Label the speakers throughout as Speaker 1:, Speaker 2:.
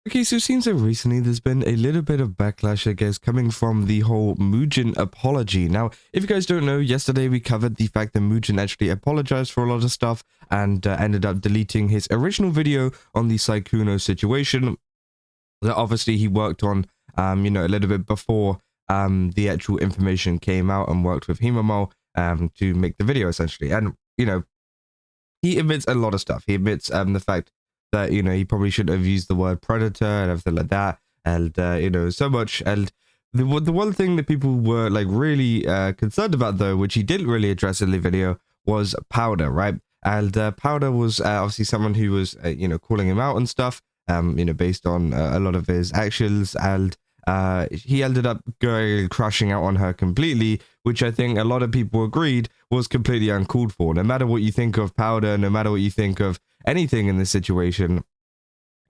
Speaker 1: Okay, so it seems that recently there's been a little bit of backlash, I guess, coming from the whole Mujin apology. Now, if you guys don't know, yesterday we covered the fact that Mujin actually apologized for a lot of stuff and ended up deleting his original video on the Sykkuno situation that obviously he worked on, a little bit before the actual information came out, and worked with hemomalvt to make the video essentially. And, he admits a lot of stuff. He admits the fact that, he probably shouldn't have used the word predator and everything like that. And, so much. And the one thing that people were like really concerned about, though, which he didn't really address in the video, was Powdur, right? And Powdur was obviously someone who was, calling him out and stuff, based on a lot of his actions. And he ended up going crashing out on her completely, which I think a lot of people agreed was completely uncalled for. No matter what you think of Powdur, no matter what you think of anything in this situation,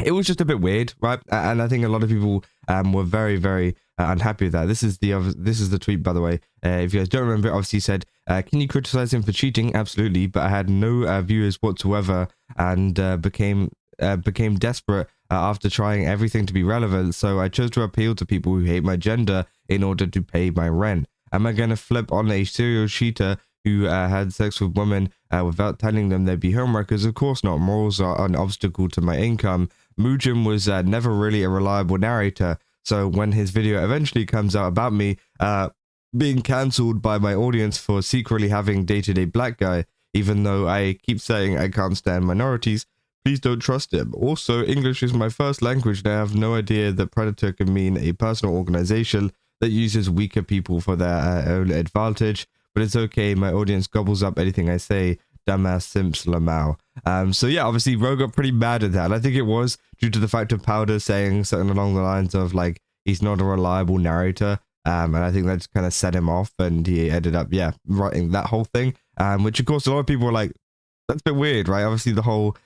Speaker 1: it was just a bit weird, right? And I think a lot of people were very, very unhappy with that. This is the tweet, by the way. If you guys don't remember, it obviously said, "Can you criticize him for cheating? Absolutely, but I had no viewers whatsoever, and became desperate after trying everything to be relevant. So I chose to appeal to people who hate my gender in order to pay my rent. Am I going to flip on a serial cheater who had sex with women without telling them they'd be homewreckers? Of course not. Morals are an obstacle to my income. Mujin was never really a reliable narrator. So when his video eventually comes out about me being cancelled by my audience for secretly having dated a black guy, even though I keep saying I can't stand minorities, please don't trust him. Also, English is my first language, and I have no idea that predator can mean a personal organization that uses weaker people for their own advantage. But it's okay, my audience gobbles up anything I say. Dumbass simps lamau." So yeah, obviously Ro got pretty mad at that. I think it was due to the fact of Powdur saying something along the lines of like, he's not a reliable narrator. And I think that just kind of set him off, and he ended up, writing that whole thing. Which of course a lot of people were like, that's a bit weird, right? Obviously the whole,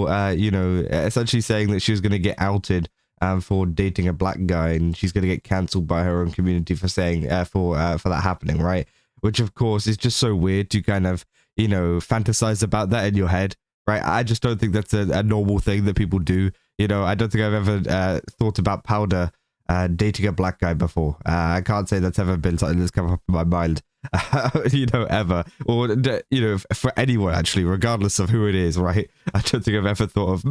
Speaker 1: essentially saying that she was going to get outed for dating a black guy, and she's going to get cancelled by her own community for saying for that happening, right? Which of course is just so weird to kind of fantasize about that in your head, right? I just don't think that's a normal thing that people do. I don't think I've ever thought about Powdur dating a black guy before. I can't say that's ever been something that's come up in my mind. Ever, or for anyone actually, regardless of who it is, right? I don't think I've ever thought of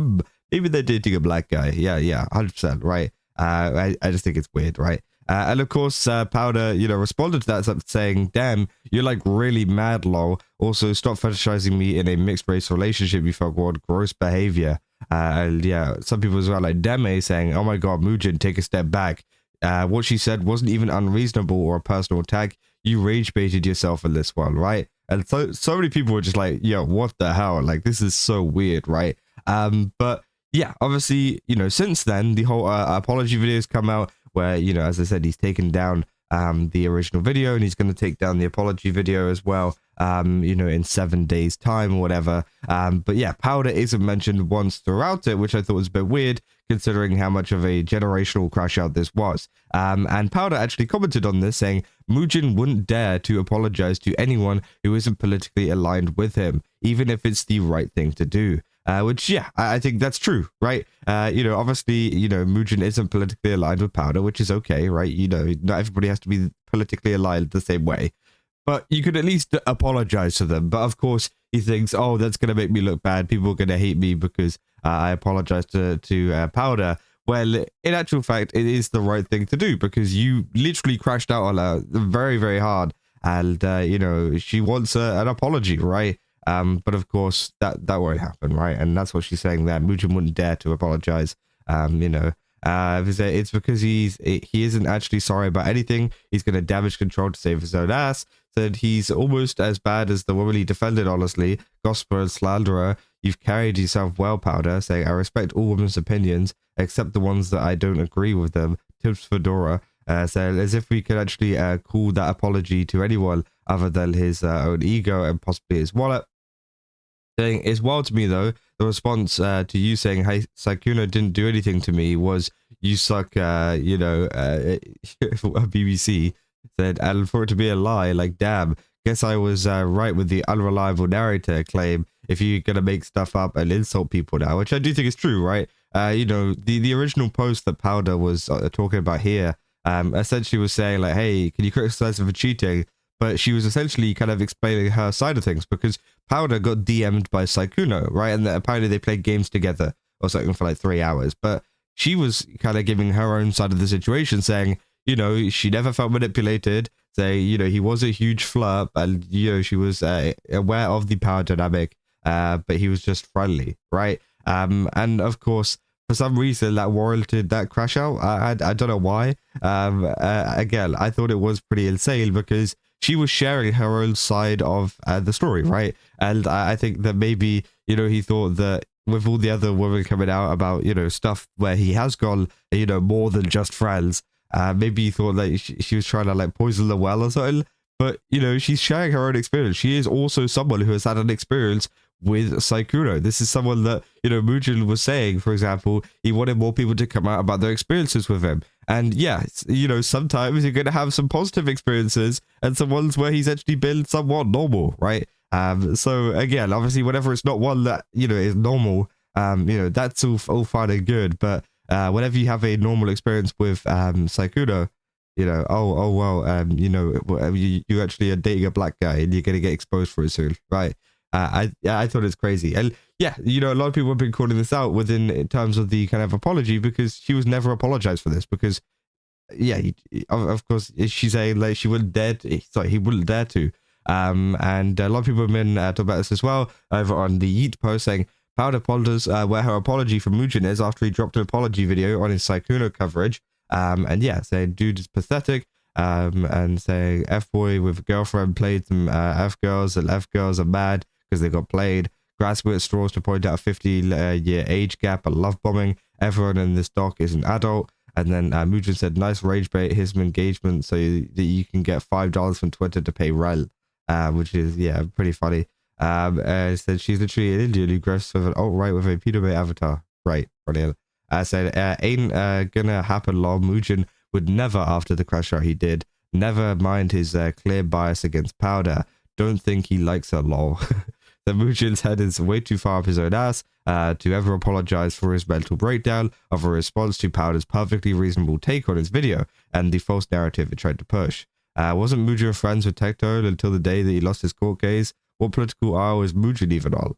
Speaker 1: maybe they're dating a black guy. Yeah, 100%, right? I just think it's weird, right? And of course, Powdur, responded to that saying, "Damn, you're like really mad, lol. Also, stop fetishizing me in a mixed race relationship, you fuckwad. Gross behavior." And yeah, some people as well, like Deme, saying, "Oh my god, Mujin, take a step back. What she said wasn't even unreasonable or a personal attack. You rage baited yourself in this one, right?" And so many people were just like, "Yo, what the hell? Like, this is so weird, right?" But yeah, obviously, since then, the whole apology videos come out where, as I said, he's taken down the original video, and he's going to take down the apology video as well, in 7 days time or whatever. But yeah, Powdur isn't mentioned once throughout it, which I thought was a bit weird considering how much of a generational crash out this was. And Powdur actually commented on this saying, "Mujin wouldn't dare to apologize to anyone who isn't politically aligned with him, even if it's the right thing to do." Which, yeah, I think that's true, right? Obviously, Mujin isn't politically aligned with Powdur, which is okay, right? Not everybody has to be politically aligned the same way. But you could at least apologize to them. But of course, he thinks, oh, that's going to make me look bad. People are going to hate me because I apologize to Powdur. Well, in actual fact, it is the right thing to do, because you literally crashed out on her very, very hard. And, she wants an apology, right? But of course, that won't happen, right? And that's what she's saying there. Mujin wouldn't dare to apologize. It's because he isn't actually sorry about anything. He's going to damage control to save his own ass. Said he's almost as bad as the woman he defended, honestly. Gospel and slanderer. You've carried yourself well, Powdur, saying, "I respect all women's opinions, except the ones that I don't agree with them." Tips Fedora. Said, as if we could actually call that apology to anyone other than his own ego and possibly his wallet. Saying, "It's wild to me though, the response to you saying, 'Hey, Sykkuno didn't do anything to me,' was, 'You suck,' BBC said, and for it to be a lie, like, damn, guess I was right with the unreliable narrator claim if you're gonna make stuff up and insult people now," which I do think is true, right? you know, the original post that Powder was talking about here, essentially was saying like, hey, can you criticize her for cheating? But she was essentially kind of explaining her side of things, because Powder got DM'd by Sykkuno, right? And apparently they played games together or something for like 3 hours. But she was kind of giving her own side of the situation, saying, you know, she never felt manipulated, saying, you know, he was a huge flirt, and, you know, she was aware of the power dynamic, but he was just friendly, right? And of course, for some reason, that warranted that crash out. I don't know why. Again, I thought it was pretty insane, because she was sharing her own side of the story, right? And I think that maybe, you know, he thought that with all the other women coming out about, you know, stuff where he has gone, you know, more than just friends, maybe he thought that she was trying to like poison the well or something. But, you know, she's sharing her own experience. She is also someone who has had an experience with Sykkuno. This is someone that, you know, Mujin was saying, for example, he wanted more people to come out about their experiences with him. And yeah, you know, sometimes you're going to have some positive experiences and some ones where he's actually been somewhat normal, right? So again, obviously, whenever it's not one that, you know, is normal, you know, that's all fine and good. But whenever you have a normal experience with Sykkuno, you know, oh well, you know, you actually are dating a black guy and you're going to get exposed for it soon, right? I thought it's crazy. And yeah, you know, a lot of people have been calling this out in terms of the kind of apology, because she was never apologized for this, because yeah, of course she's saying like she wouldn't dare to, sorry, he wouldn't dare to. And a lot of people have been talking about this as well over on the Yeet post, saying Powder ponders where her apology from Mujin is after he dropped an apology video on his Sykkuno coverage. And yeah, saying dude is pathetic. And saying F-boy with girlfriend played some F-girls, and F-girls are mad because they got played. Grasping at straws to point out a 50-year age gap, and love bombing. Everyone in this doc is an adult. And then Mujin said, nice rage bait, here's some engagement so that you can get $5 from Twitter to pay rent. Which is, yeah, pretty funny. Said she's literally an Indian who dressed with an alt-right with a pedo avatar. Right, brilliant. Said, ain't gonna happen, lol. Mujin would never, after the crash out he did. Never mind his clear bias against Powder. Don't think he likes her, lol. The Mujin's head is way too far up his own ass to ever apologize for his mental breakdown of a response to Powder's perfectly reasonable take on his video and the false narrative it tried to push. Wasn't Mujin friends with Tectone until the day that he lost his court case? What political aisle is Mujin even on?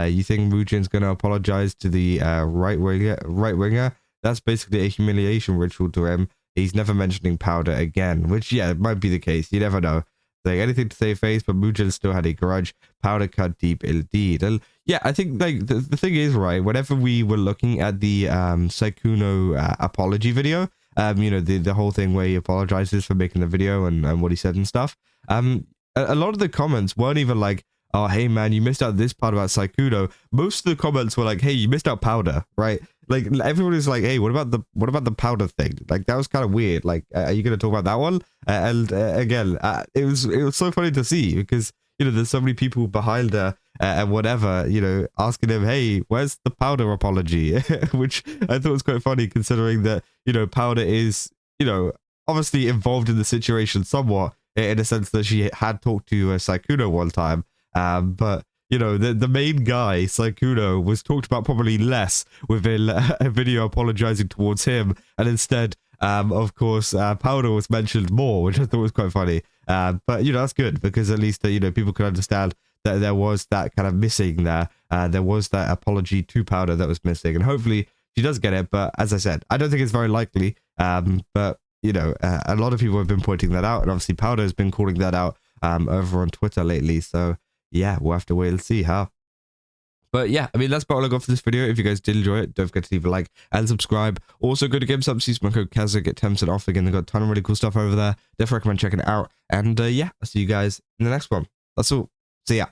Speaker 1: You think Mujin's going to apologize to the right winger? That's basically a humiliation ritual to him. He's never mentioning Powder again, which, yeah, it might be the case. You never know. Like, anything to save face, but Mujin still had a grudge. Powder cut deep indeed. And yeah, I think like the thing is, right, whenever we were looking at the Sykkuno apology video, you know, the whole thing where he apologizes for making the video and what he said and stuff, a lot of the comments weren't even like, oh, hey man, you missed out this part about Sykkuno. Most of the comments were like, hey, you missed out Powder, right? Like, everyone is like, hey, what about the Powder thing? Like, that was kind of weird. Like, are you gonna talk about that one? And again, it was so funny to see, because, you know, there's so many people behind her and whatever, you know, asking him, hey, where's the Powder apology? Which I thought was quite funny, considering that, you know, Powder is, you know, obviously involved in the situation somewhat, in a sense that she had talked to Sykkuno one time. But, you know, the main guy, Sykkuno, was talked about probably less within a video apologizing towards him. And instead, of course, Powder was mentioned more, which I thought was quite funny. But, you know, that's good, because at least, you know, people could understand that there was that kind of missing there. There was that apology to Powder that was missing. And hopefully she does get it. But as I said, I don't think it's very likely. But, you know, a lot of people have been pointing that out. And obviously Powder has been calling that out over on Twitter lately. So, yeah, we'll have to wait and see how. But yeah, I mean, that's about all I got for this video. If you guys did enjoy it, don't forget to leave a like and subscribe. Also, go to GameStop, use my code Kazza, get 10% off. Again, they've got a ton of really cool stuff over there. Definitely recommend checking it out. And yeah, I'll see you guys in the next one. That's all. See ya.